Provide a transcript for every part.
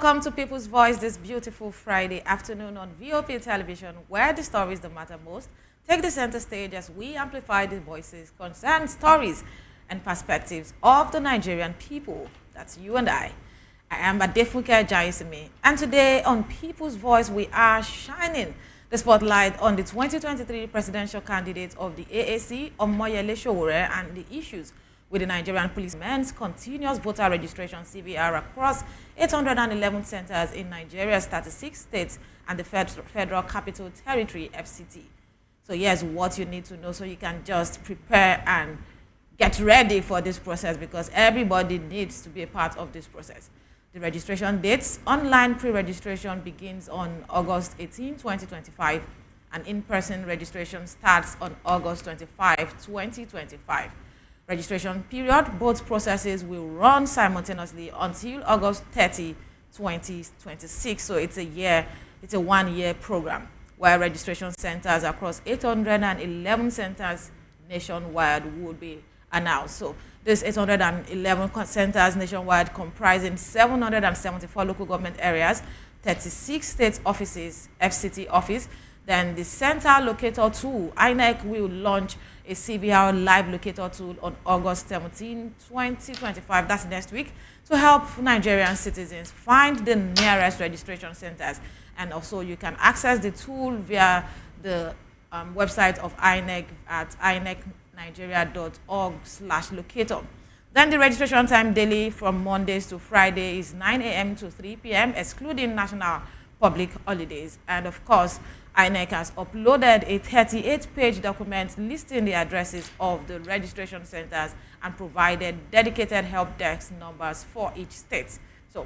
Welcome to People's Voice this beautiful Friday afternoon on VOP television, where the stories that matter most take the center stage as we amplify the voices, concerns, stories, and perspectives of the Nigerian people. That's you and I. I am Adefunke Jayesimi, and today on People's Voice, we are shining the spotlight on the 2023 presidential candidate of the AAC, Omoyele Sowore, and the issues with the Nigerian policemen's continuous voter registration CVR across 811 centers in Nigeria's 36 states and the Federal Capital Territory, FCT. So here's what you need to know so you can just prepare and get ready for this process, because everybody needs to be a part of this process. The registration dates: online pre-registration begins on August 18, 2025, and in-person registration starts on August 25, 2025. Registration period: both processes will run simultaneously until August 30, 2026. So it's a 1-year program where registration centers across 811 centers nationwide would be announced. So this 811 centers nationwide, comprising 774 local government areas, 36 state offices, FCT office. Then the center locator tool, INEC will launch a CVR live locator tool on August 17, 2025, that's next week, to help Nigerian citizens find the nearest registration centers. And also you can access the tool via the website of INEC at inecnigeria.org/locator. Then the registration time daily from Mondays to Friday is 9 a.m. to 3 p.m., excluding national public holidays. And of course, INEC has uploaded a 38-page document listing the addresses of the registration centers and provided dedicated help desk numbers for each state. So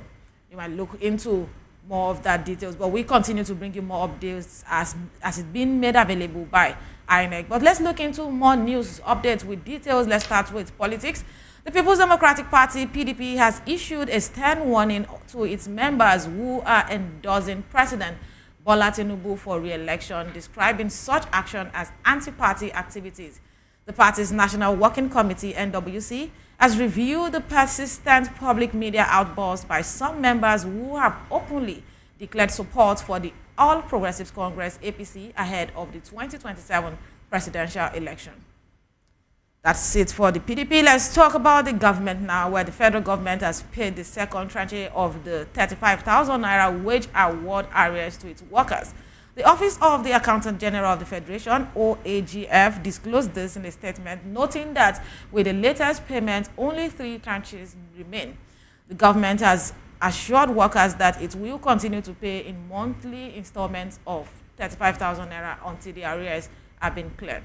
you might look into more of that details, but we continue to bring you more updates as it's been made available by INEC. But let's look into more news updates with details. Let's start with politics. The People's Democratic Party, PDP, has issued a stern warning to its members who are endorsing President Bola Tinubu for re-election, describing such action as anti-party activities. The party's National Working Committee, NWC, has reviewed the persistent public media outbursts by some members who have openly declared support for the All Progressives Congress, APC, ahead of the 2027 presidential election. That's it for the PDP. Let's talk about the government now, where the federal government has paid the second tranche of the 35,000 naira wage award arrears to its workers. The Office of the Accountant General of the Federation, OAGF, disclosed this in a statement, noting that with the latest payment, only 3 tranches remain. The government has assured workers that it will continue to pay in monthly installments of 35,000 naira until the arrears have been cleared.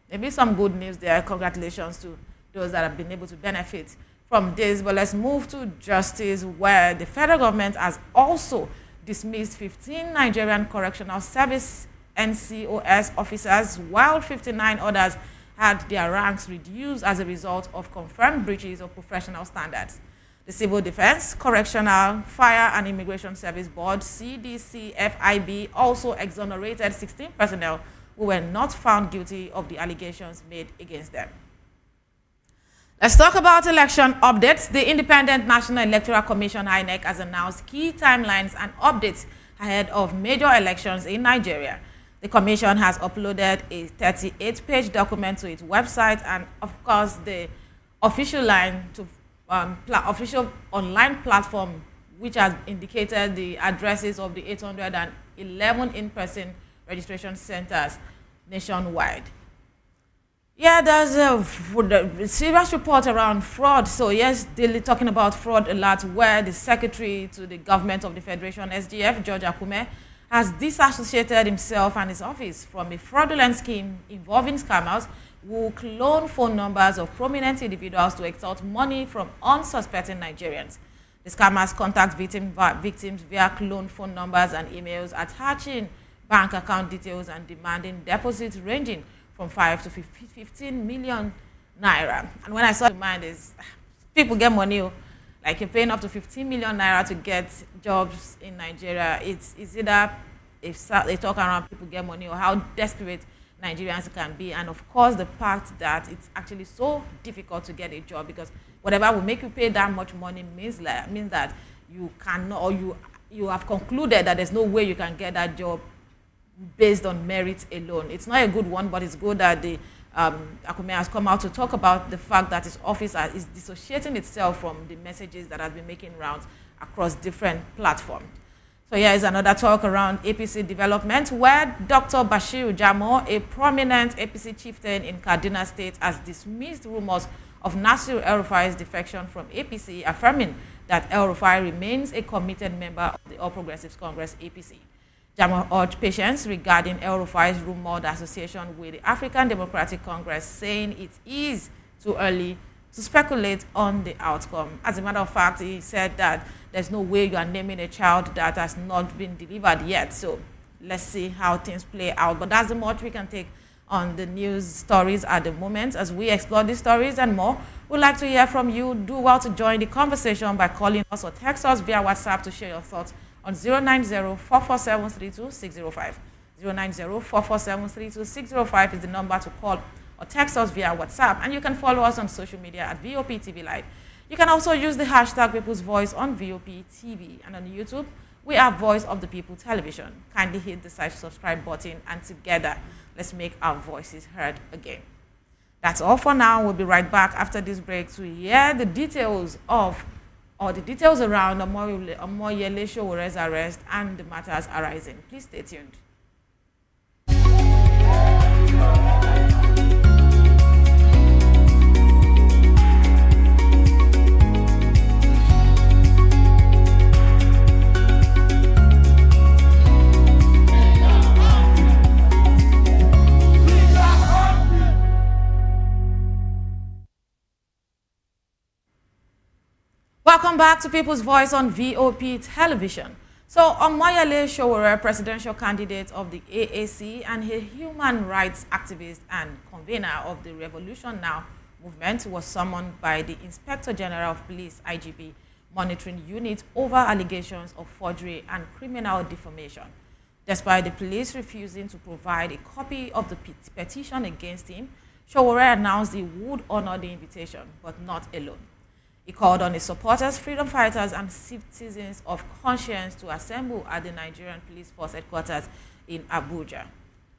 Maybe some good news there. Congratulations to those that have been able to benefit from this. But let's move to justice, where the federal government has also dismissed 15 Nigerian Correctional Service NCOS officers, while 59 others had their ranks reduced as a result of confirmed breaches of professional standards. The Civil Defense, Correctional, Fire and Immigration Service Board, CDCFIB, also exonerated 16 personnel who were not found guilty of the allegations made against them. Let's talk about election updates. The Independent National Electoral Commission, INEC, has announced key timelines and updates ahead of major elections in Nigeria. The commission has uploaded a 38-page document to its website, and of course the official official online platform, which has indicated the addresses of the 811 in-person registration centers nationwide. Yeah, there's a serious report around fraud. So yes, daily talking about fraud alert, where the secretary to the government of the Federation, SGF, George Akume, has disassociated himself and his office from a fraudulent scheme involving scammers who clone phone numbers of prominent individuals to extort money from unsuspecting Nigerians. The scammers contact victims via cloned phone numbers and emails, attaching bank account details and demanding deposits ranging from 5 to 15 million naira. And when I saw it, mind is, people get money, like you're paying up to 15 million naira to get jobs in Nigeria. It's either if they talk around, people get money, or how desperate Nigerians can be. And of course, the fact that it's actually so difficult to get a job, because whatever will make you pay that much money means that you cannot, or you you have concluded that there's no way you can get that job based on merit alone. It's not a good one, but it's good that the Akume has come out to talk about the fact that his office is dissociating itself from the messages that have been making rounds across different platforms. So here is another talk around APC development, where Dr. Bashir Jamo, a prominent APC chieftain in Kaduna State, has dismissed rumors of Nasir El-Rufai's defection from APC, affirming that El-Rufai remains a committed member of the All Progressives Congress APC. Jamo urged patience regarding El-Rufai's rumored association with the African Democratic Congress, saying it is too early to speculate on the outcome. As a matter of fact, he said that there's no way you are naming a child that has not been delivered yet. So let's see how things play out. But that's the much we can take on the news stories at the moment. As we explore these stories and more, we'd like to hear from you. Do well to join the conversation by calling us or text us via WhatsApp to share your thoughts on 090-447-32605. 090-447-32605 is the number to call or text us via WhatsApp, and you can follow us on social media at VOP TV Live. You can also use the hashtag People's Voice on VOP TV, and on YouTube, we are Voice of the People Television. Kindly hit the subscribe button, and together, let's make our voices heard again. That's all for now. We'll be right back after this break to hear the details of, or the details around Omoyele Sowore'S arrest and the matters arising. Please stay tuned. Welcome back to People's Voice on VOP Television. So, Omoyele Sowore, presidential candidate of the AAC and a human rights activist and convener of the Revolution Now movement, was summoned by the Inspector General of Police, IGP, monitoring unit over allegations of forgery and criminal defamation. Despite the police refusing to provide a copy of the petition against him, Sowore announced he would honor the invitation, but not alone. He called on his supporters, freedom fighters, and citizens of conscience to assemble at the Nigerian Police Force headquarters in Abuja.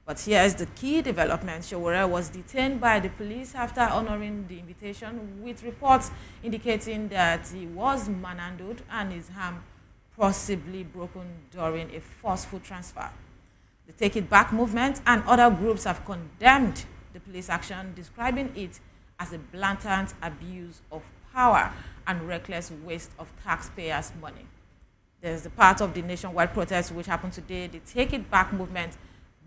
But here's the key development. Sowore was detained by the police after honoring the invitation, with reports indicating that he was manhandled and his arm possibly broken during a forceful transfer. The Take It Back movement and other groups have condemned the police action, describing it as a blatant abuse of power and reckless waste of taxpayers' money. There's the part of the nationwide protest which happened today. The Take It Back movement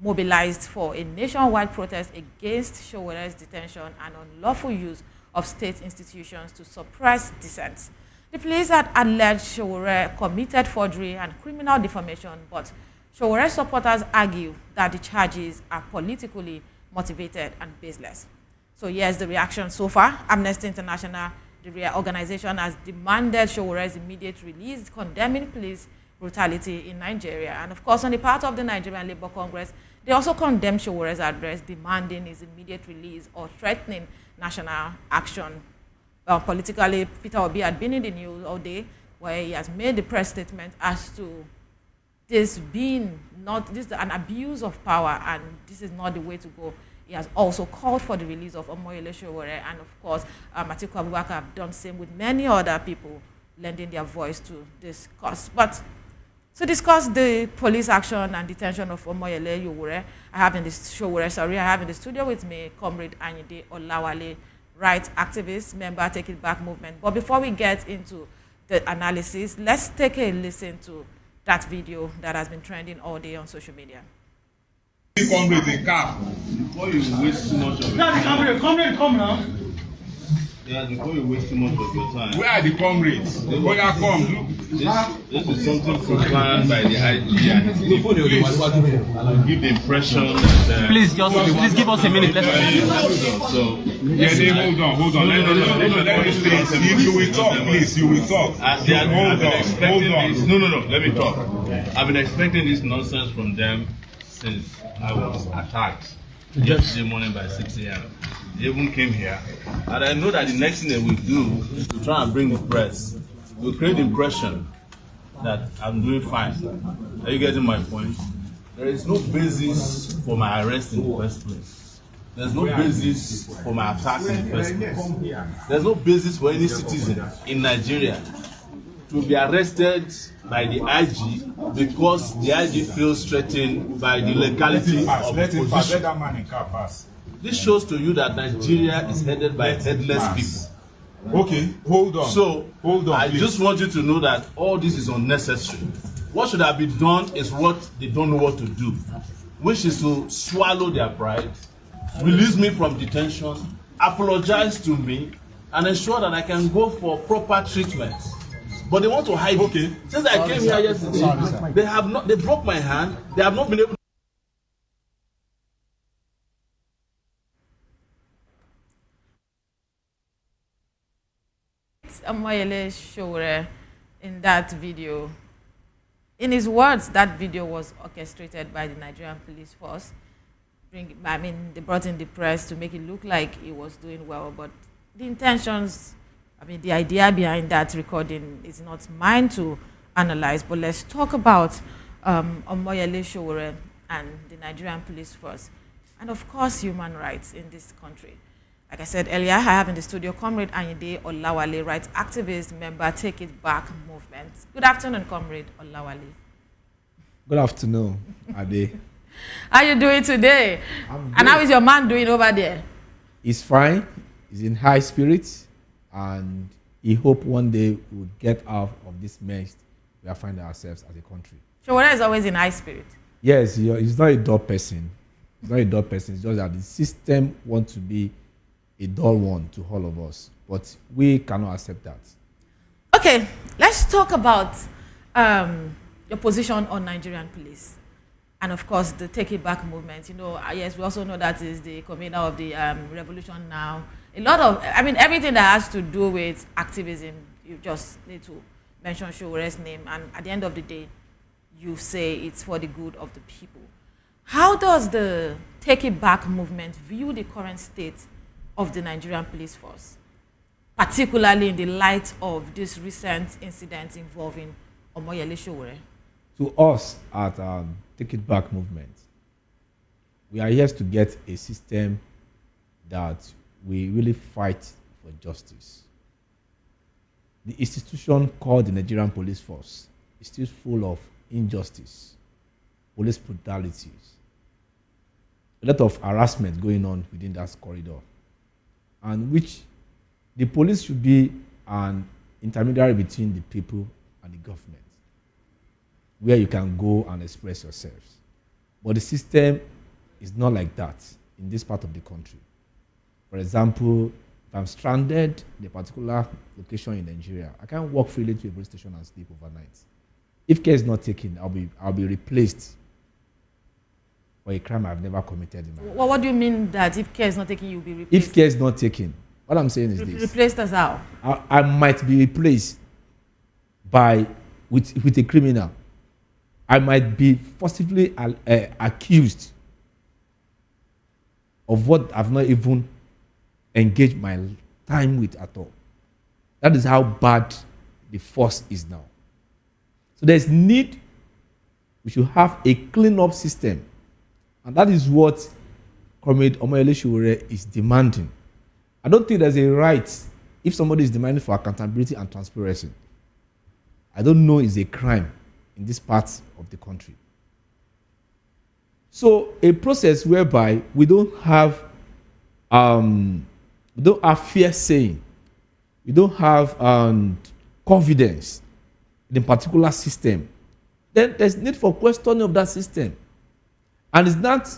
mobilized for a nationwide protest against Sowore'S detention and unlawful use of state institutions to suppress dissent. The police had alleged Sowore committed forgery and criminal defamation, but Sowore supporters argue that the charges are politically motivated and baseless. So here's the reaction so far. Amnesty International, the organization, has demanded Sowore'S immediate release, condemning police brutality in Nigeria. And of course, on the part of the Nigerian Labour Congress, they also condemned Sowore'S address, demanding his immediate release or threatening national action. Politically, Peter Obi had been in the news all day, where he has made the press statement as to this being an abuse of power, and this is not the way to go. He has also called for the release of Omoyele Sowore, and of course, Atiku Abubakar have done the same with many other people lending their voice to this cause. But to discuss the police action and detention of Omoyele Sowore, I have in the studio with me Comrade Anyide Olawale, rights activist, member Take It Back movement. But before we get into the analysis, let's take a listen to that video that has been trending all day on social media. Comrade, the car. Before you waste too much of your time. Comrade, come now. Yeah, before you waste too much of your time. Where are the comrades? Where are come? This is something prepared by the IGP. Give the impression that. Please give us a minute. Hold on. Let me say. You will talk, please. You will talk. Hold on. No. Let me talk. I've been expecting this nonsense from them since I was attacked yesterday morning by 6 a.m. They even came here, and I know that the next thing they will do is to try and bring the press. We'll create the impression that I'm doing fine. Are you getting my point? There is no basis for my arrest in the first place. There's no basis for my attack in the first place. There's no basis for any citizen in Nigeria to be arrested by the IG because the IG feels threatened by the legality of the position. This shows to you that Nigeria is headed by headless people. Okay, hold on. So, hold on, I just want you to know that all this is unnecessary. What should have been done is what they don't know what to do, which is to swallow their pride, release me from detention, apologize to me, and ensure that I can go for proper treatment. But they want to hide it. Since I came here yesterday, they broke my hand, they have not been able to. Omoyele Sowore in that video. In his words, that video was orchestrated by the Nigerian police force. They brought in the press to make it look like he was doing well, but the intentions, the idea behind that recording is not mine to analyze, but let's talk about Omoyele Sowore and the Nigerian police force, and of course, human rights in this country. Like I said earlier, I have in the studio Comrade Ayinde Olawale, rights activist, member Take It Back movement. Good afternoon, Comrade Olawale. Good afternoon, Ade. How you doing today? And how is your man doing over there? He's fine. He's in high spirits, and he hope one day we'll get out of this mess we are finding ourselves as a country. Sowore is always in high spirit. Yes, he's not a dull person. He's not a dull person. It's just that the system wants to be a dull one to all of us, but we cannot accept that. Okay, let's talk about your position on Nigerian police, and of course the Take It Back movement. Yes, we also know that is the convener of the revolution now. A lot of, everything that has to do with activism, you just need to mention Sowore'S name, and at the end of the day, you say it's for the good of the people. How does the Take It Back movement view the current state of the Nigerian police force, particularly in the light of this recent incident involving Omoyele Sowore? To us at Take It Back movement, we are here to get a system that we really fight for justice. The institution called the Nigerian police force is still full of injustice, police brutalities, a lot of harassment going on within that corridor, and which the police should be an intermediary between the people and the government, where you can go and express yourselves. But the system is not like that in this part of the country. For example, if I'm stranded in a particular location in Nigeria, I can't walk freely to a police station and sleep overnight. If care is not taken, I'll be replaced for a crime I've never committed in my life. Well, what do you mean that if care is not taken, you'll be replaced? If care is not taken, what I'm saying is this. Replaced as how? I might be replaced with a criminal. I might be forcibly accused of what I've not even engaged my time with at all. That is how bad the force is now. So there's need, we should have a clean-up system. And that is what Comrade Omoyele Sowore is demanding. I don't think there's a right if somebody is demanding for accountability and transparency. I don't know it's a crime in this part of the country. So a process whereby we don't have fear saying, we don't have confidence in a particular system, then there's need for questioning of that system. And it's not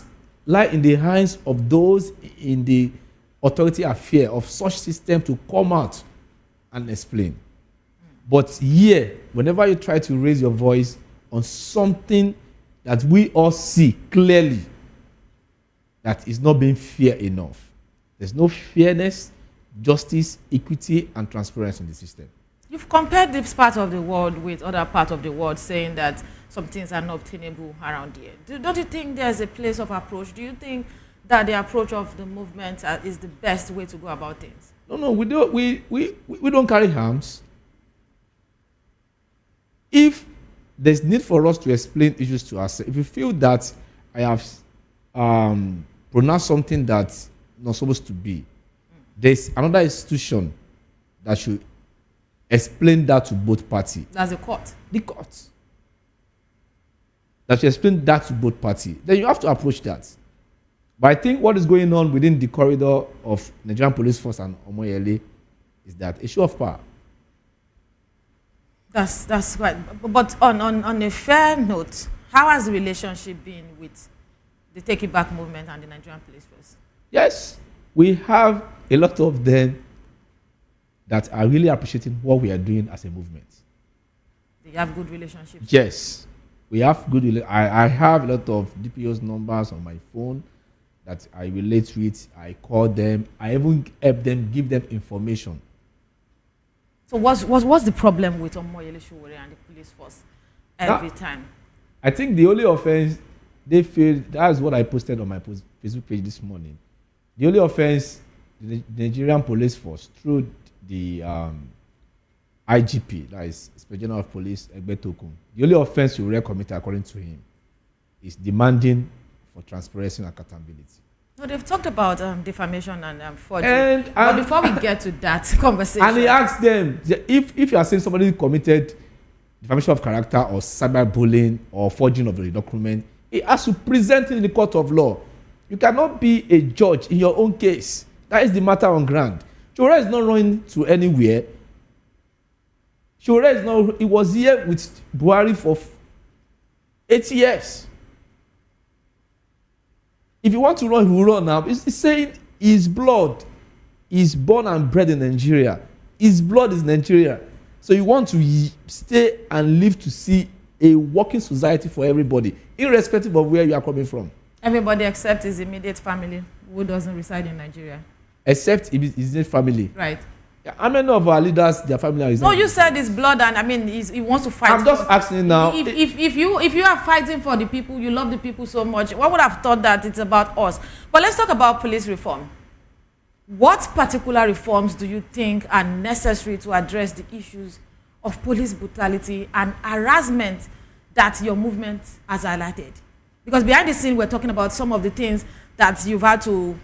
lie in the hands of those in the authority affair of such system to come out and explain. But here, whenever you try to raise your voice on something that we all see clearly that is not being fair enough, there's no fairness, justice, equity, and transparency in the system. You've compared this part of the world with other parts of the world, saying that some things are not obtainable around here. Don't you think there's a place of approach? Do you think that the approach of the movement is the best way to go about things? No, we don't carry arms. If there's need for us to explain issues to ourselves. If you feel that I have pronounced something that's not supposed to be, there's another institution that should explain that to both parties. That's the court. The court. That should explain that to both parties. Then you have to approach that. But I think what is going on within the corridor of Nigerian Police Force and Omoyele is that a show of power. That's right. But on a fair note, how has the relationship been with the Take It Back movement and the Nigerian Police Force? Yes, we have a lot of them that are really appreciating what we are doing as a movement. Do you have good relationships? Yes, we have good. I have a lot of DPO's numbers on my phone that I relate with. I call them. I even help them, give them information. So what's the problem with Omoyele Sowore and the police force every time? I think the only offense they feel, that's what I posted on my Facebook page this morning. The only offense the Nigerian police force through the IGP, that is Inspector General of Police, Egbe Tokun, the only offense Sowore committed according to him is demanding for transparency and accountability. No, they've talked about defamation and forgery. But before we get to that conversation, and he asked them if you are saying somebody committed defamation of character or cyberbullying or forging of a document, he has to present it in the court of law. You cannot be a judge in your own case. That is the matter on ground. Sowore is not running to anywhere. Sowore is not. He was here with Buhari for 8 years. If you want to run, he will run now. He's saying his blood is born and bred in Nigeria. His blood is Nigeria. So you want to stay and live to see a working society for everybody, irrespective of where you are coming from. Everybody except his immediate family who doesn't reside in Nigeria. Except his family. Right. How many of our leaders, their family are in No, you said his blood, and I mean, he wants to fight. I'm just asking you now. If you are fighting for the people, you love the people so much, one would have thought that it's about us. But let's talk about police reform. What particular reforms do you think are necessary to address the issues of police brutality and harassment that your movement has highlighted? Because behind the scene, we're talking about some of the things that you've had to,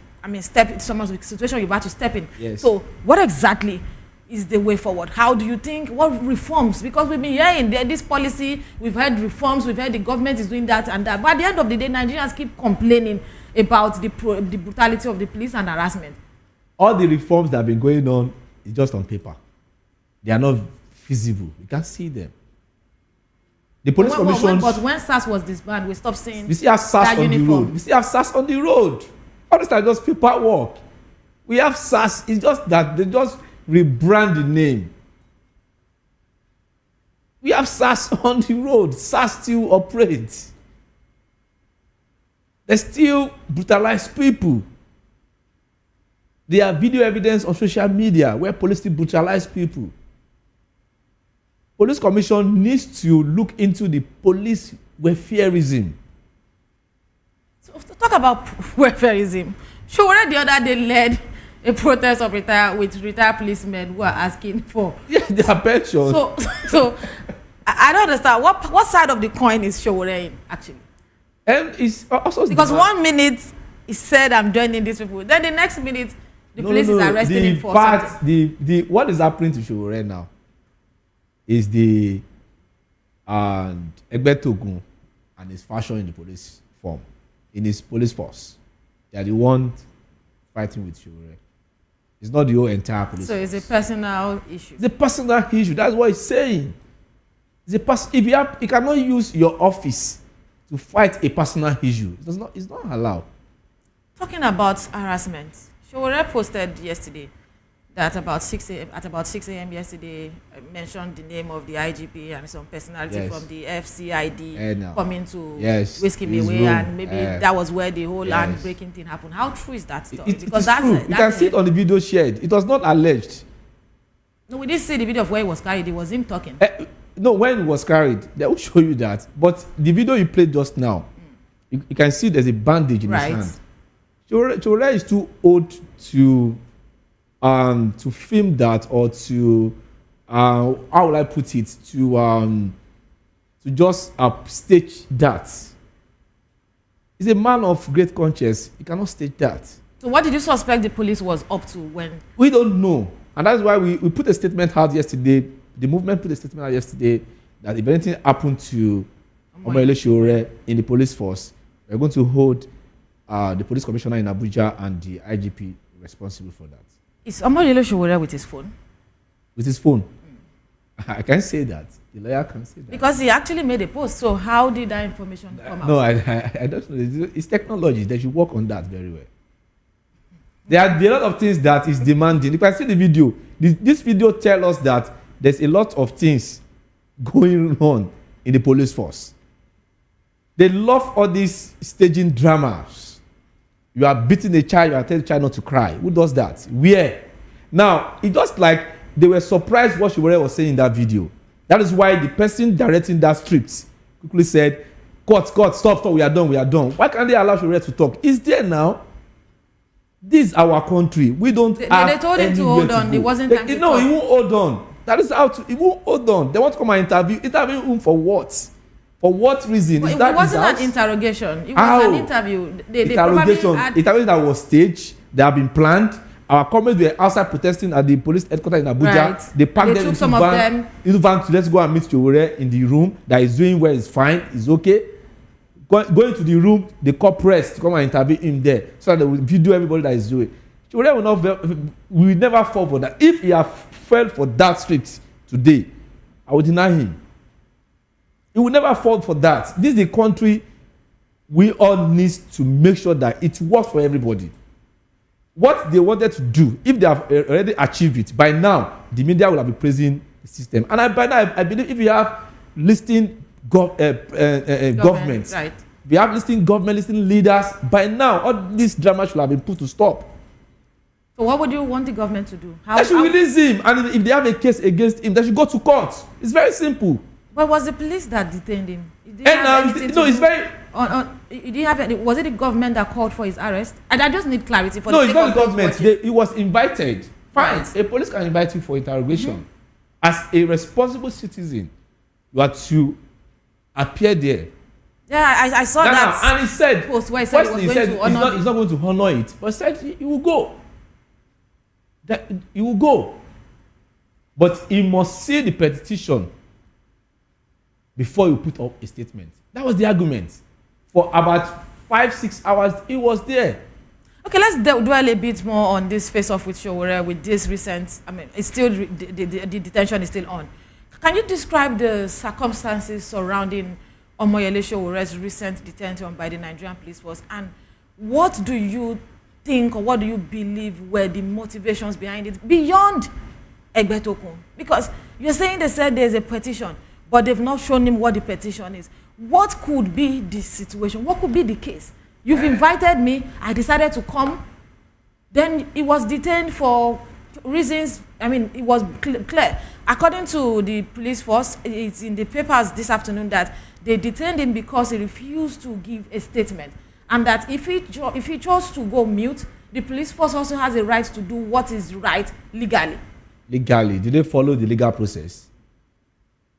step in, some of the situations you've had to step in. Yes. So what exactly is the way forward? How do you think, what reforms? Because we've been hearing this policy, we've heard reforms, we've heard the government is doing that and that. But at the end of the day, Nigerians keep complaining about the brutality of the police and harassment. All the reforms that have been going on is just on paper. They are not feasible. You can't see them. The police commission. But when SARS was disbanded, we stopped seeing. We still have SARS on the road. We still have SARS on the road. All this are just paperwork. We have SARS. It's just that they just rebrand the name. We have SARS on the road. SARS still operates. They still brutalize people. There are video evidence on social media where police still brutalize people. Police commission needs to look into the police welfareism. So talk about welfareism. Sowore the other day led a protest of retired policemen who are asking for their pensions. So I don't understand what side of the coin is Sowore in actually. And it's also because 1 minute he said I'm joining these people, then the next minute the police is arresting him for something. The what is happening to Sowore now is the Egbe Tokun and his faction in the police form, in his police force. They are the ones fighting with Sowore. It's not the whole entire police force. It's a personal issue. It's a personal issue. That's what he's saying. If you cannot use your office to fight a personal issue, it's not allowed. Talking about harassment, Sowore posted yesterday that about 6 a.m. yesterday mentioned the name of the IGP and some personality from the FCID coming to whisk him away, and maybe that was where the whole land breaking thing happened. How true is that story? Because that's true. You can see it on the video shared. It was not alleged. No, we didn't see the video of where he was carried. It was him talking. No, when he was carried, they will show you that. But the video you played just now, you can see there's a bandage in his hand. Sowore is too old to film that, or to how will I put it, to to just stage that. He's a man of great conscience. He cannot stage that. So what did you suspect the police was up to when? We don't know. And that's why we put a statement out yesterday. The movement put a statement out yesterday that if anything happened to Omoyele Sowore in the police force, we're going to hold the police commissioner in Abuja and the IGP responsible for that. Is Omoyele Sowore with his phone? With his phone? I can't say that. The lawyer can say that. Because he actually made a post. So how did that information come out? No, I don't know. It's technology. They should work on that very well. There are a lot of things that is demanding. If I see the video, this video tells us that there's a lot of things going on in the police force. They love all these staging dramas. You are beating a child, you are telling the child not to cry. Who does that? Where? Now, it's just like they were surprised what Sowore was saying in that video. That is why the person directing that script quickly said, "Cut, stop, we are done. Why can't they allow Sowore to talk? It's there now. This is our country. We don't have They told him to hold on. It wasn't time to No, talk. he won't hold on. That is how he won't hold on. They want to come and interview him for what? For what reason? But it wasn't an interrogation. It was an interview. They probably had... Interrogation that was staged. They have been planned. Our comrades were outside protesting at the police headquarters in Abuja. Right. They packed them into van to let's go and meet Sowore in the room that is doing well, is fine, is okay. Going to the room, they call press to come and interview him there so that they will video everybody that is doing. Sowore will never fall for that. If he have fell for that script today, I will deny him. He will never fall for that. This is a country we all need to make sure that it works for everybody. What they wanted to do, if they have already achieved it, by now, the media will have been praising the system. And by now, I believe if you have listing governments, right. We have listing government, listing leaders, by now, all this drama should have been put to stop. So what would you want the government to do? They should release him, and if they have a case against him, they should go to court. It's very simple. But was the police that detained him? It's very... Was it the government that called for his arrest? And I just need clarity for the sake it's not of the government. He was invited. Fine. Right. A police can invite you for interrogation. As a responsible citizen, you are to appear there. Yeah, I saw that. And he said, post where he said he's not going to honor it, but said he will go. He will go. But he must see the petition before you put up a statement. That was the argument. For about 5-6 hours, he was there. Okay, let's dwell a bit more on this face-off with Sowore, with this recent, it's still, the detention is still on. Can you describe the circumstances surrounding Omoyele Sowore's recent detention by the Nigerian police force, and what do you think, or what do you believe were the motivations behind it beyond Egbetokun? Because you're saying they said there's a petition, but they've not shown him what the petition is. What could be the situation? What could be the case? You've invited me, I decided to come, then he was detained for reasons, it was clear. According to the police force, it's in the papers this afternoon that they detained him because he refused to give a statement. And that if he chose to go mute, the police force also has a right to do what is right legally. Legally? Did they follow the legal process?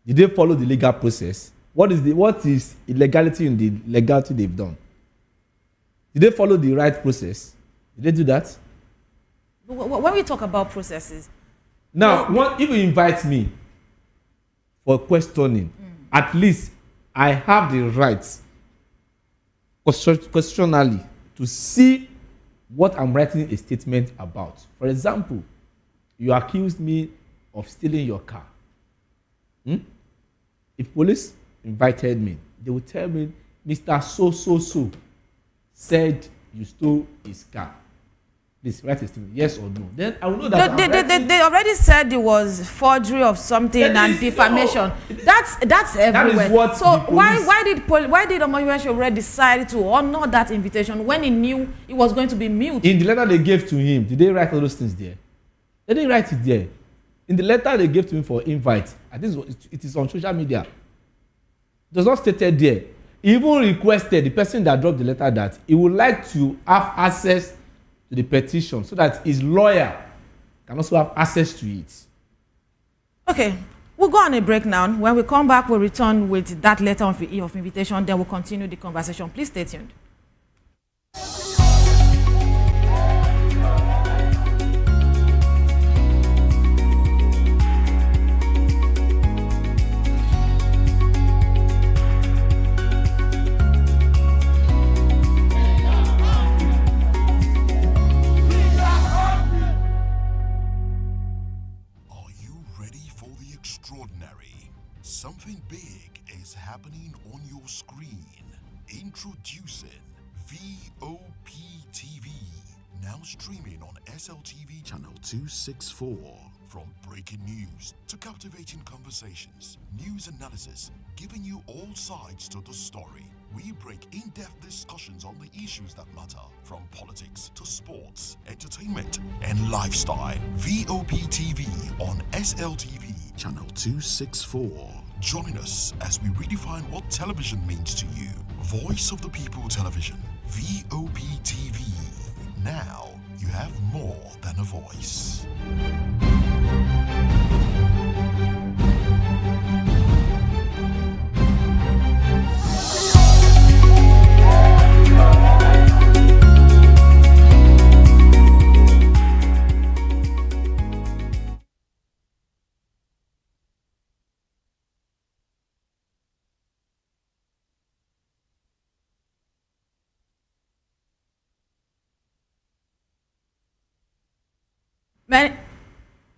Did they follow the legal process? What is illegality in the legality they've done? Did they follow the right process? Did they do that? When we talk about processes... Now, if you invite me for questioning, at least I have the right constitutionally to see what I'm writing a statement about. For example, you accused me of stealing your car. If police invited me, they would tell me, Mr. So said you stole his car. Please write a statement, yes or no. Then I will know that. They already said it was forgery of something and defamation. No. That's everywhere. That is what so why did Omoyele Sowore decide to honor that invitation when he knew it was going to be mute? In the letter they gave to him, did they write all those things there? They didn't write it there. In the letter they gave to him for invite, I think it is on social media. It was not stated there. He even requested the person that dropped the letter that he would like to have access to the petition so that his lawyer can also have access to it. Okay. We'll go on a break now. When we come back, we'll return with that letter of invitation. Then we'll continue the conversation. Please stay tuned. Something big is happening on your screen. Introducing VOP TV, now streaming on SLTV channel 264. From breaking news to captivating conversations, news analysis, giving you all sides to the story. We break in-depth discussions on the issues that matter, from politics to sports, entertainment, and lifestyle. VOP TV on SLTV channel 264. Join us as we redefine what television means to you. Voice of the People Television, VOP TV. Now you have more than a voice.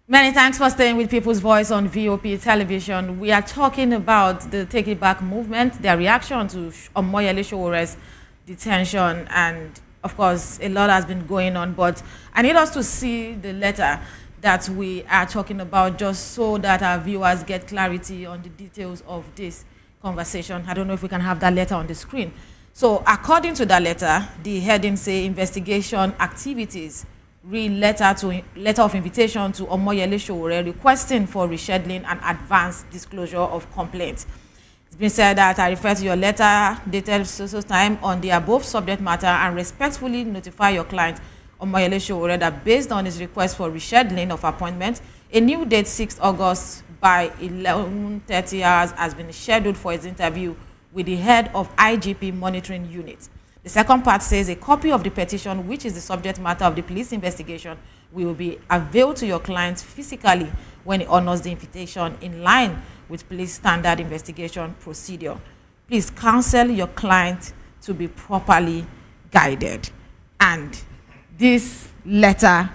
Many thanks for staying with People's Voice on VOP Television. We are talking about the Take It Back movement, their reaction to Omoyele Sowore'S detention, and of course, a lot has been going on. But I need us to see the letter that we are talking about, just so that our viewers get clarity on the details of this conversation. I don't know if we can have that letter on the screen. So, according to that letter, the heading say investigation activities. Read letter of invitation to Omoyele Sowore requesting for rescheduling and advanced disclosure of complaints. It's been said that I refer to your letter dated so time on the above subject matter and respectfully notify your client Omoyele Sowore that based on his request for rescheduling of appointment, a new date 6th August by 11:30 hours has been scheduled for his interview with the head of IGP monitoring unit. The second part says a copy of the petition, which is the subject matter of the police investigation, will be available to your client physically when he honors the invitation in line with police standard investigation procedure. Please counsel your client to be properly guided. And this letter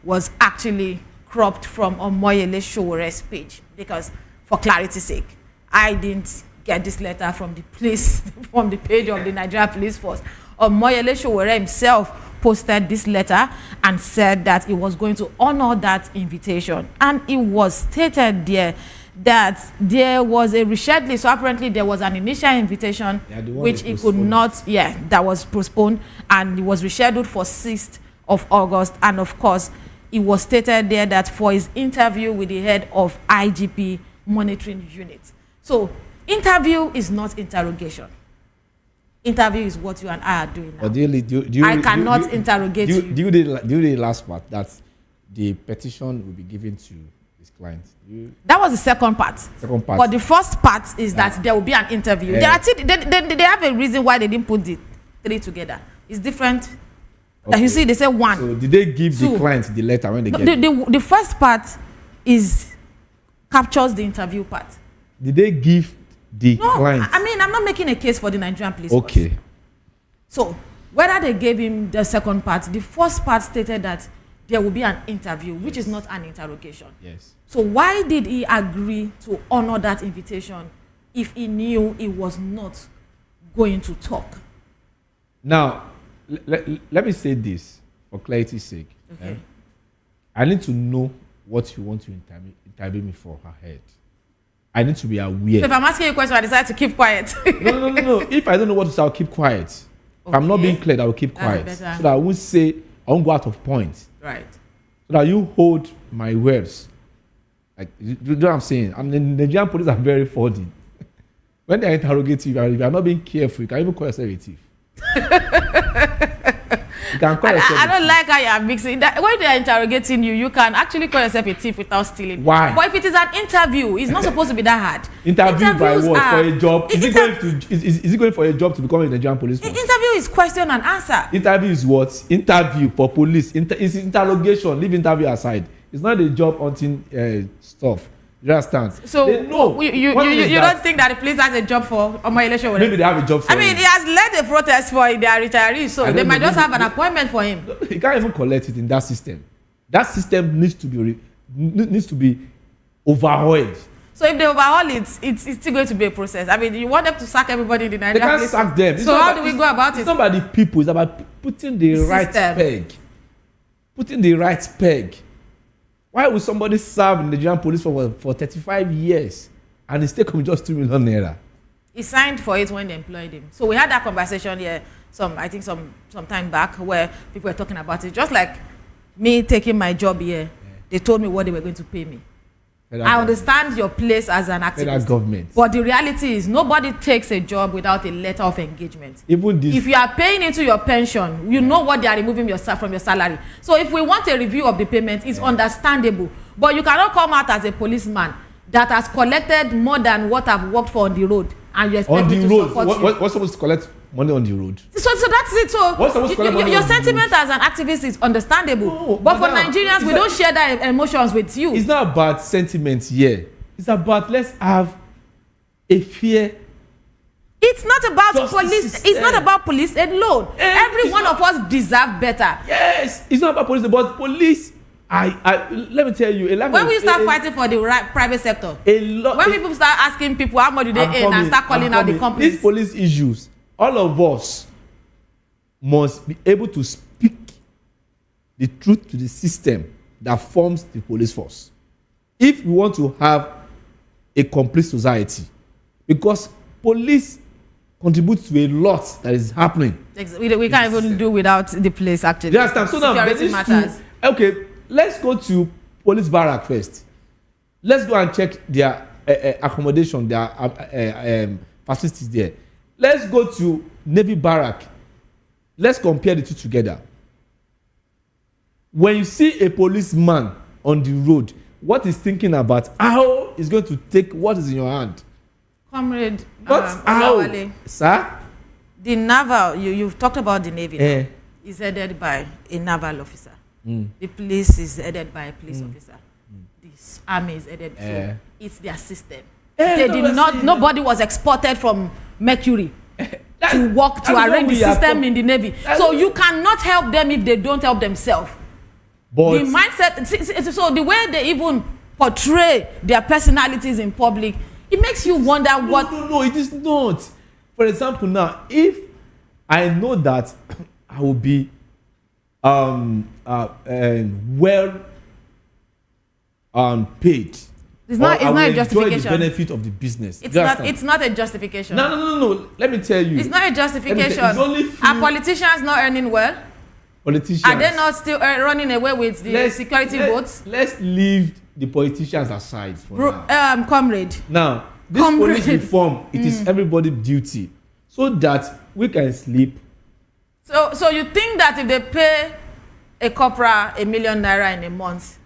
was actually cropped from Omoyele Sowore's page because, for clarity's sake, I didn't get this letter from the police, from the page of the Nigeria Police Force. Omoyele Sowore himself posted this letter and said that he was going to honor that invitation. And it was stated there that there was a rescheduling. So apparently there was an initial invitation which he could not, that was postponed, and it was rescheduled for 6th of August. And of course, it was stated there that for his interview with the head of IGP monitoring unit. So interview is not interrogation. Interview is what you and I are doing now. But I cannot interrogate you. Do you the last part that the petition will be given to his client? That was the second part. But the first part is that there will be an interview. They have a reason why they didn't put the three together. It's different. Okay. Like you see, they say one. So did they give the client the letter when they get it? The first part captures the interview part. Did they give the client? I mean, I'm not making a case for the Nigerian police force. Okay. So whether they gave him the second part, the first part stated that there will be an interview, which is not an interrogation. Yes. So why did he agree to honor that invitation if he knew he was not going to talk? Now, let me say this for clarity's sake. Okay. I need to know what you want to interview me for ahead. I need to be aware. So if I'm asking you a question, I decide to keep quiet. No. If I don't know what to say, I'll keep quiet. Okay. If I'm not being clear, I will keep quiet. So that I won't say, I won't go out of point. Right. So that you hold my words. Like, you know what I'm saying? And the Nigerian police are very funny. When they interrogate you, if you are not being careful, you can even call yourself a thief. can call yourself I don't like how you are mixing that. When they are interrogating you, you can actually call yourself a thief without stealing. Why? But if it is an interview, it's not supposed to be that hard. Interview by Interviews what? For are- a job? Is he going for a job to become a Nigerian police force? Interview is question and answer. Interview is what? Interview for police. It's interrogation. Leave interview aside. It's not a job hunting stuff. You understand? So you that? don't think that the police has a job for my election? Maybe they have a job for I mean, him. he has led a protest for their retirees, so I they don't might know. just have an appointment for him. He can't even collect it in that system. That system needs to be overhauled. So if they overhaul it, it's still going to be a process. I mean, you want them to sack everybody in the They Nigerian can't police? sack them. So how do we go about It's it? not about the people. It's about putting the right System. peg. Putting the right peg. Why would somebody serve in the Nigerian police for 35 years and his take home just 2 million naira? He signed for it when they employed him. So we had that conversation here some time back where people were talking about it. Just like me taking my job here, they told me what they were going to pay me. I understand your place as an Federal activist. government. But the reality is nobody takes a job without a letter of engagement. Even this. If you are paying into your pension, you know what they are removing from your salary. So if we want a review of the payment, it's understandable. But you cannot come out as a policeman that has collected more than what I've worked for on the road and you expect On me the to road. support you. What's supposed to collect money on the road? So that's it. So What's supposed to collect money your on the sentiment as an activist is understandable. No, but for madam, Nigerians, we don't share that emotions with you. It's not about sentiments here. It's about let's have a fair. It's not about Justice police. system. It's not about police alone. Every it's one not- of us deserve better. Yes, it's not about police, but police. Let me tell you. When we start fighting for the private sector, a lot. when people start asking people how much do they earn and start calling out the companies, These police issues, all of us must be able to speak the truth to the system that forms the police force. If we want to have a complete society, because police contributes to a lot that is happening. we can't even do without the police actually. You understand? So now, Security matters. Okay, let's go to police barrack first. Let's go and check their accommodation, their facilities there. Let's go to Navy barrack. Let's compare the two together. When you see a policeman on the road, what is thinking about how is going to take what is in your hand? Comrade, Not how, Olawale, sir. the naval, you've talked about the Navy now, Eh. is headed by a naval officer. The police is headed by a police officer. This army is headed so it's their system. They did not. Nobody was exported from Mercury to work to arrange the system in the Navy. So you cannot help them if they don't help themselves. But The mindset. So the way they even portray their personalities in public, it makes you wonder what. No, it is not. For example, now, if I know that I will be well paid. It's not. or It's I not a will enjoy justification. the benefit of the business. It's Do you not. understand? It's not a justification. No. Let me tell you. It's not a Let me justification. tell you, it's only few Are politicians not earning well? politicians. Are they not still running away with the security votes? Let's leave the politicians aside for now. Comrade. Now, this Comrade. police reform, it is everybody's duty, so that we can sleep. So you think that if they pay a corporal ₦1 million in a month,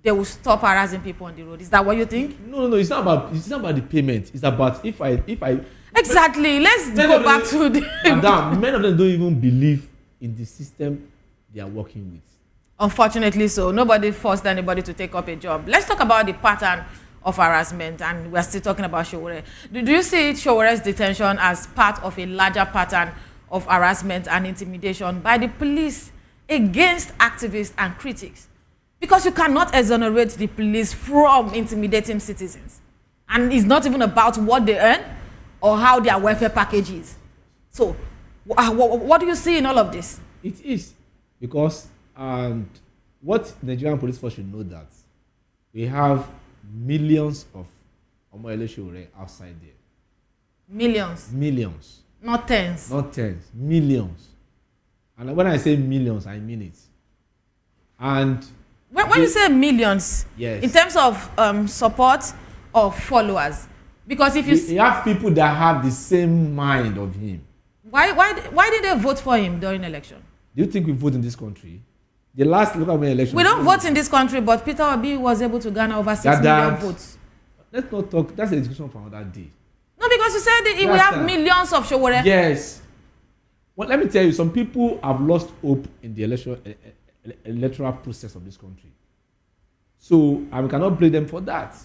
they will stop harassing people on the road? Is that what you think? No. It's not about the payment. It's about if I. Exactly. Let's go back to the. Madam, many of them don't even believe in the system they are working with. Unfortunately, so nobody forced anybody to take up a job. Let's talk about the pattern of harassment, and we're still talking about Sowore'S. Do you see Sowore'S detention as part of a larger pattern of harassment and intimidation by the police against activists and critics? Because you cannot exonerate the police from intimidating citizens. And it's not even about what they earn or how their welfare package is. So, what do you see in all of this? It is because what Nigerian police force should know that we have millions of Sowore'S outside there. Millions. Not tens. Not tens, millions. And when I say millions, I mean it. And When you say millions, yes, in terms of support or followers, because if you have people that have the same mind of him. why did they vote for him during election? Do you think we vote in this country? The last local government election. We don't vote in this country, but Peter Obi was able to garner over 6 million votes. Let's not talk. That's a discussion for another day. No, because you said we have millions of Sowore'S. Yes. Well, let me tell you, some people have lost hope in the electoral process of this country. So I cannot blame them for that.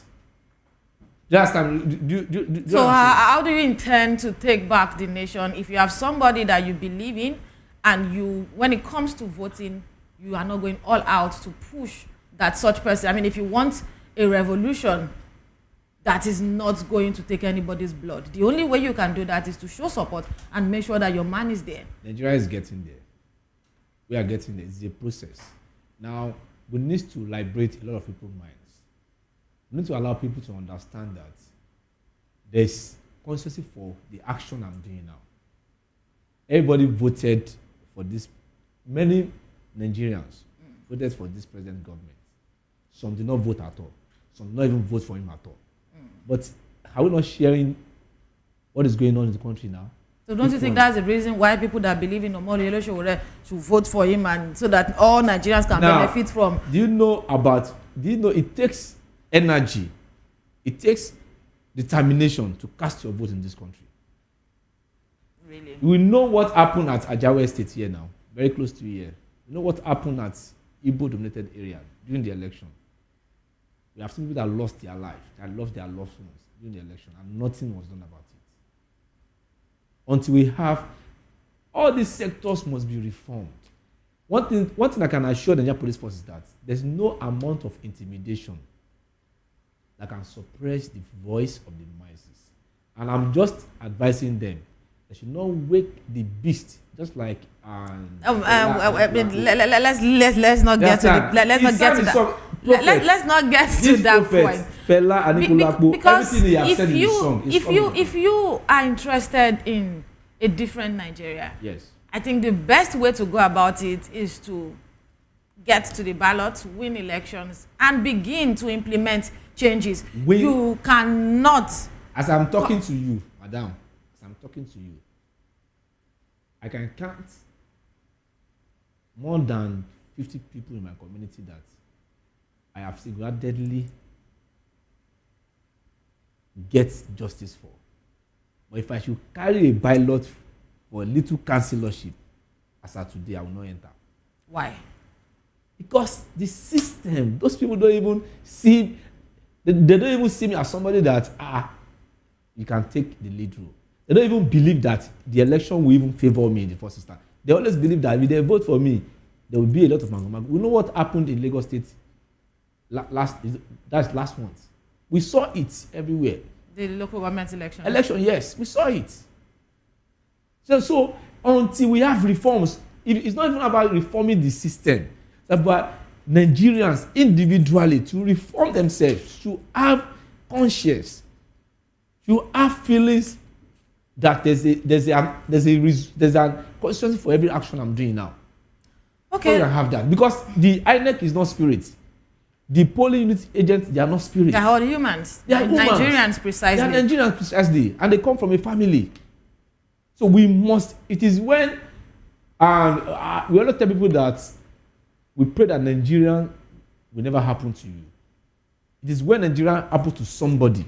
How do you intend to take back the nation if you have somebody that you believe in, and when it comes to voting, you are not going all out to push that such person? I mean, if you want a revolution that is not going to take anybody's blood, the only way you can do that is to show support and make sure that your man is there. Nigeria is getting there. We are getting there. It's a process. Now, we need to liberate a lot of people's minds. We need to allow people to understand that there's consequences for the action I'm doing now. Everybody voted for this. Many Nigerians voted for this present government. Some did not vote at all. Some did not even vote for him at all. But are we not sharing what is going on in the country now? So don't you think that's the reason why people that believe in Omodele Sowore should vote for him, and so that all Nigerians can benefit from? Do you know it takes energy, it takes determination to cast your vote in this country. Really? We know what happened at Ajawa Estate here now, very close to here. You know what happened at Igbo-dominated area during the election. We have seen people that lost their life, that lost their loved ones during the election, and nothing was done about it. Until we have, all these sectors must be reformed. One thing I can assure the Nigerian police force is that there's no amount of intimidation that can suppress the voice of the masses. And I'm just advising them, they should not wake the beast, just like let's not get to that point. Fela and because everything he has said in the song is if you are interested in a different Nigeria, yes, I think the best way to go about it is to get to the ballot, win elections, and begin to implement changes. You cannot. As I'm talking to you, madam, I can count more than 50 people in my community that I have single-handedly get justice for. But if I should carry a ballot for a little councillorship, as of today, I will not enter. Why? Because the system, those people don't even see, they don't even see me as somebody that, you can take the lead role. They don't even believe that the election will even favor me in the first instance. They always believe that if they vote for me, there will be a lot of mango. We know what happened in Lagos State last month. We saw it everywhere. The local government election. Yes, we saw it. So until we have reforms, it's not even about reforming the system. It's about Nigerians individually to reform themselves, to have conscience, to have feelings that there's a consequence for every action I'm doing now. Okay. I have that because the INEC is not spirit. The polling unit agents, they are not spirit. They are all humans. They are Nigerians precisely. They are Nigerians precisely, and they come from a family. So we must. It is when, and we always tell people that we pray that Nigeria will never happen to you. It is when Nigeria happens to somebody,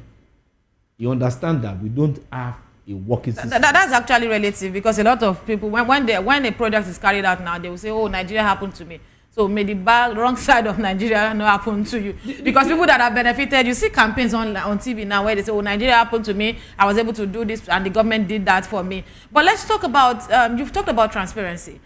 you understand that we don't have a working system. That's actually relative, because a lot of people, when a project is carried out now, they will say, "Oh, Nigeria happened to me." So may the wrong side of Nigeria not happen to you. Because people that have benefited, you see campaigns on TV now where they say, "Oh, Nigeria happened to me. I was able to do this, and the government did that for me." But let's talk about. You've talked about transparency.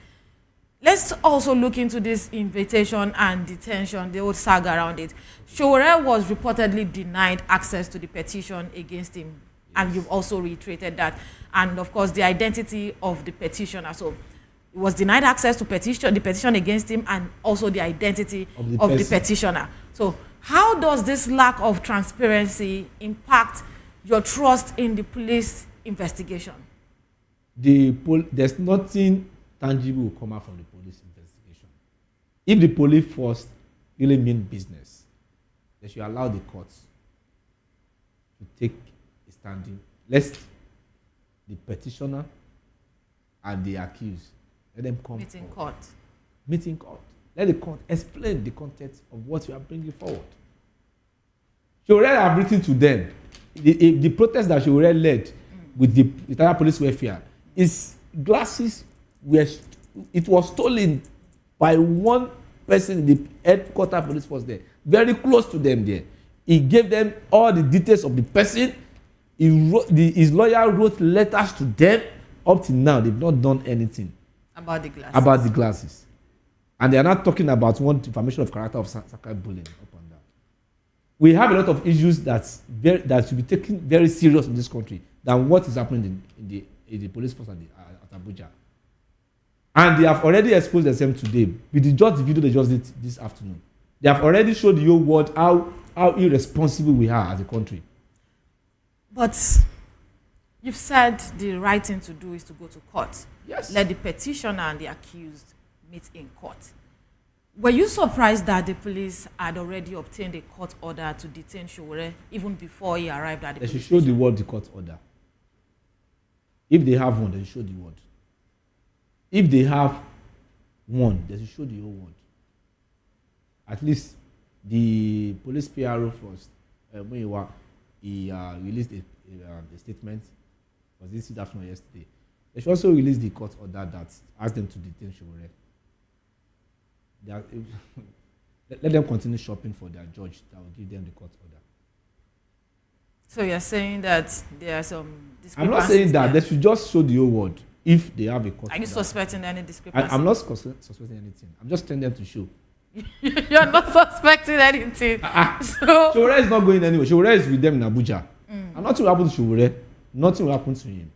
Let's also look into this invitation and detention, the old saga around it. Sowore was reportedly denied access to the petition against him. And you've also reiterated that. And of course, the identity of the petitioner. So he was denied access to the petition against him, and also the identity of the petitioner. So how does this lack of transparency impact your trust in the police investigation? There's nothing tangible will come out from the police investigation. If the police force really mean business, they should allow the courts to take a standing, lest the petitioner and the accused Let them come Meet in forward. court. Meet in court. Let the court explain the content of what you are bringing forward. Sowore have written to them. The protest that Sowore led with the Italian police welfare, his glasses it was stolen by one person in the headquarters police force there, very close to them there. He gave them all the details of the person. His lawyer wrote letters to them. Up till now, they've not done anything About the glasses. about the glasses. And they are not talking about one information of character of Sakai bullying up and down. We have a lot of issues that should be taken very serious in this country than what is happening in the police force at Abuja. And they have already exposed themselves today with just the video they just did this afternoon. They have already showed the whole world how irresponsible we are as a country. But you've said the right thing to do is to go to court. Yes. Let the petitioner and the accused meet in court. Were you surprised that the police had already obtained a court order to detain Sowore even before he arrived at the They should police show the station? world the court order. If they have one, they should show the world. If they have one, they should show the whole world. At least the police PRO first, Muyiwa, he released a statement. Was this afternoon or yesterday? They should also release the court order that asked them to detain Sowore. Let them continue shopping for their judge that will give them the court order. So you're saying that there are some discrepancies? I'm not saying that. there. They should just show the whole world if they have a court Are you order. suspecting any discrepancy? I'm not suspecting anything. I'm just telling them to show. You're not suspecting anything. So Sowore is not going anywhere. Sowore is with them in Abuja. And nothing will happen to Sowore. Nothing will happen to him.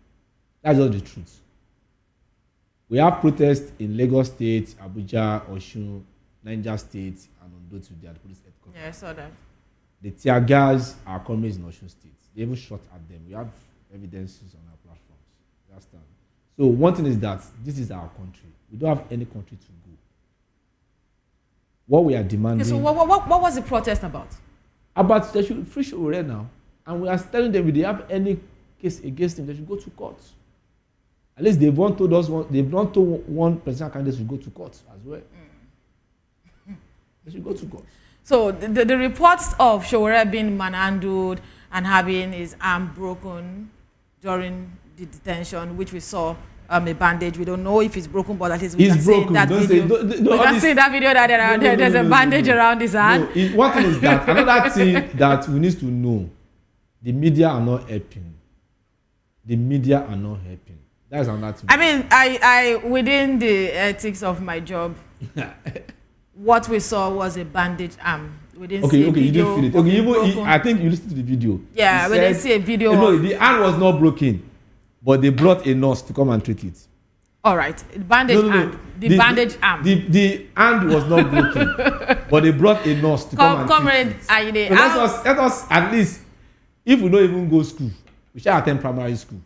That's just the truth. We have protests in Lagos State, Abuja, Osun, Niger State, and Ondo to their police headquarters. yeah, I saw that. The tear gas are coming in Osun State. They even shot at them. We have evidences on our platforms. You understand? So one thing is that this is our country. We don't have any country to go. What we are demanding... Okay, so what was the protest about? About they should free Sowore now. And we are telling them if they have any case against him, they should go to court. At least they've not told us they've not told one presidential candidate should go to court as well. They should go to court. So the reports of Sowore being manhandled and having his arm broken during the detention, which we saw a bandage. We don't know if it's broken, but at least we He's can see in broken. that Don't video. say, no, We can see in that video that there's a bandage around his hand. No, one thing is that another thing that we need to know: the media are not helping. The media are not helping. That's another thing. I mean, I within the ethics of my job, what we saw was a bandaged arm. We didn't see a You video. didn't feel it. of Okay, it broken. I think you listened to the video. Yeah, He we didn't said- see a video. No, the hand was not broken, but they brought a nurse to come and treat it. All right, bandage arm. The bandage arm. The hand was not broken, but they brought a nurse to come and Comrade treat it. Ayinde, So let us at least, if we don't even go school, we shall attend primary school.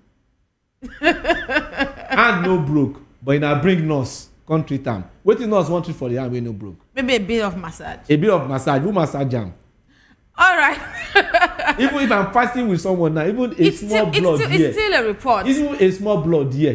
Hand no broke, but in a bring nurse, come treat am. Wetin nurse wan treat for the hand wey no broke? maybe a bit of massage. A bit of massage, who massage am? All right. Even if I'm fighting with someone now, even a small blood here, it's still a report. even a small blood here,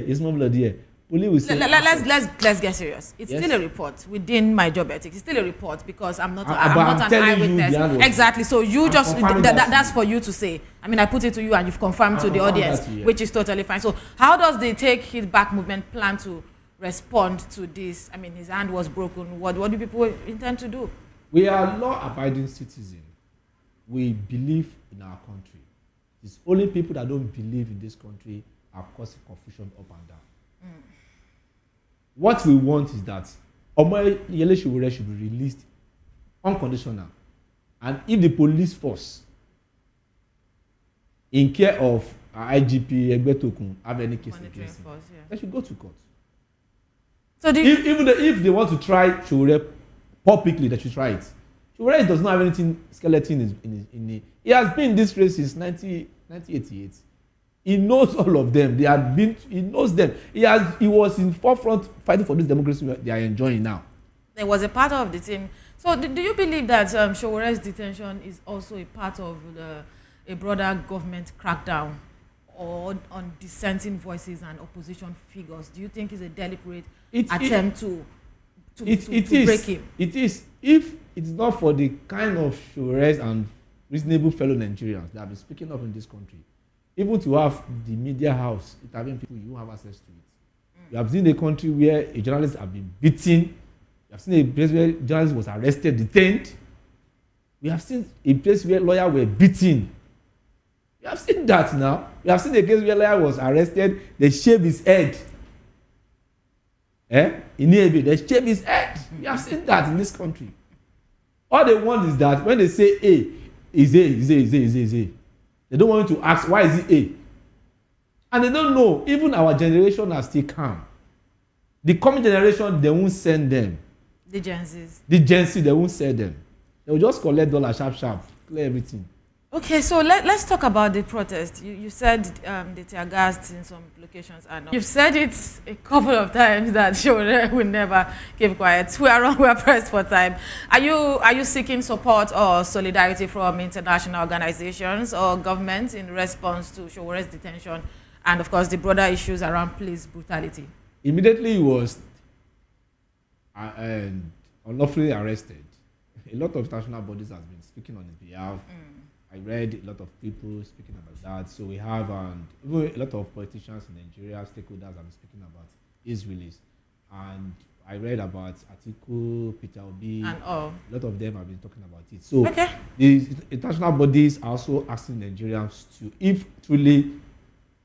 police will say. Let's get serious. It's Yes. still a report within my job ethics. It's still a report because I'm not But I'm I'm not an telling you the hand eyewitness. was- Exactly. So you I'm just confirming that to that's you. for you to say. I mean, I put it to you and you've confirmed to the confirming audience, that to you. which is totally fine. So how does the Take His Back movement plan to respond to this? I mean, his hand was broken. What do people intend to do? We are law-abiding citizens. We believe in our country. It's only people that don't believe in this country are causing confusion up and down. What we want is that Omoyele Sowore should be released unconditional. And if the police force, in care of IGP Egbetokun, have any case Monitoring against him, force, yeah. they should go to court. So If they want to try Sowore publicly, they should try it. Sowore does not have anything skeleton in it. He has been in this race since 1988. He knows all of them. He knows them. He was in forefront fighting for this democracy they are enjoying now. There was a part of the team. So do you believe that Sowore's detention is also a part of a broader government crackdown or on dissenting voices and opposition figures? Do you think it's a deliberate It attempt to is. break him? It is. If it's not for the kind of Sowore'S and reasonable fellow Nigerians that have been speaking up in this country, even to have the media house interviewing people, you won't have access to it. You have seen a country where a journalist have been beaten. You have seen a place where a journalist was arrested, detained. We have seen a place where lawyers were beaten. You have seen that now. We have seen a case where lawyer was arrested, they shaved his head. In Navy, they shaved his head. You have seen that in this country. All they want is that when they say A, is A. They don't want you to ask, why is it A? And they don't know, even our generation are still calm. The coming generation, they won't send them. The Gen Zs. The Gen Z, they won't send them. They will just collect dollars sharp, clear everything. Okay, so let's talk about the protest. You said the tear gassed in some locations are not. You've said it a couple of times that Sowore will never keep quiet. We are pressed for time. Are you seeking support or solidarity from international organizations or governments in response to Sowore'S detention and, of course, the broader issues around police brutality? Immediately he was unlawfully arrested. A lot of international bodies have been speaking on his behalf. I read a lot of people speaking about that. So we have even a lot of politicians in Nigeria, stakeholders have been speaking about his release. And I read about Atiku, Peter Obi, and all. A lot of them have been talking about it. So okay. The international bodies are also asking Nigerians to, if truly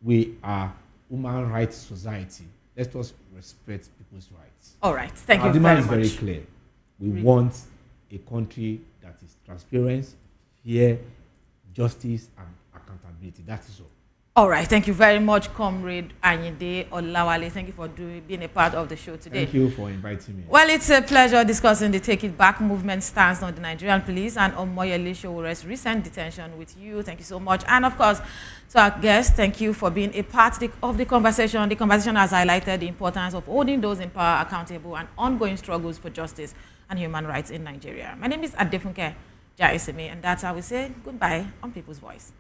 we are human rights society, let us respect people's rights. All right, thank you very Our much. demand is very clear. We want a country that is transparent, fair, justice and accountability. That is all. All right. Thank you very much, Comrade Ayinde Olawale. Thank you for being a part of the show today. Thank you for inviting me. Well, it's a pleasure discussing the Take It Back movement stance on the Nigerian police and Omoyele Sowore'S recent detention with you. Thank you so much. And, of course, to our guests, thank you for being a part of the conversation. The conversation has highlighted the importance of holding those in power accountable and ongoing struggles for justice and human rights in Nigeria. My name is Adefunke Jaisimi, and that's how we say goodbye on People's Voice.